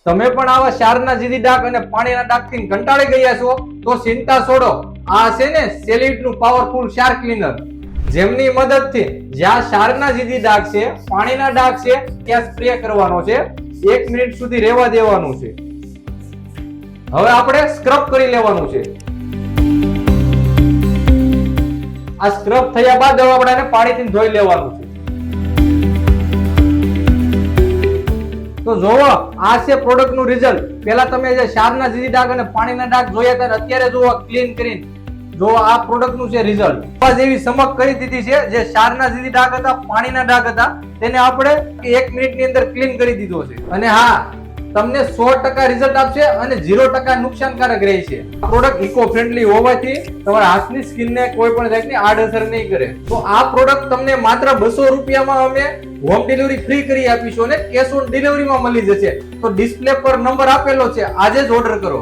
તમે પણ આવા ક્ષારના જીદી ડાઘ અને પાણીના ડાઘથી કંટાળી ગયા છો તો ચિંતા છોડો. આ છે ને સેલિટનું પાવરફુલ ક્ષાર ક્લીનર, જેમની મદદથી જ્યાં ક્ષારના જીદી ડાઘ છે, પાણીના ડાઘ છે, ત્યાં સ્પ્રે કરવાનો છે. 1 મિનિટ સુધી રહેવા દેવાનું છે. હવે આપણે સ્ક્રબ કરી લેવાનું છે. આ સ્ક્રબ થયા બાદ હવે આપણે એને પાણીથી ધોઈ લેવાનું છે. તો જોવો, આ છે પ્રોડક્ટ નું રિઝલ્ટ. પહેલા તમે જે ક્ષારના જીદી ડાઘ અને પાણીના ડાઘ જોયા હતા, અત્યારે જોવો ક્લીન કરીને. જો આ પ્રોડક્ટ નું છે રિઝલ્ટ. આ જેવી ચમક કરી દીધી છે. જે ક્ષારના જીદી ડાઘ હતા, પાણીના ડાઘ હતા, તેને આપણે 1 મિનિટની અંદર ક્લીન કરી દીધો છે. અને હા, તમને 100% રિઝલ્ટ આપશે અને 0% નુકસાનકારક રહે છે. આ પ્રોડક્ટ ઇકો ફ્રેન્ડલી હોવાથી તમારા હાથની સ્કિનને કોઈ પણ જાતની આડઅસર નહીં કરે. તો આ પ્રોડક્ટ તમને માત્ર 200 રૂપિયામાં અમે હોમ ડિલિવરી ફ્રી કરી આપીશું અને કેશ ઓન ડિલિવરીમાં મળી જશે. તો ડિસ્પ્લે પર નંબર આપેલો છે, આજે જ ઓર્ડર કરો.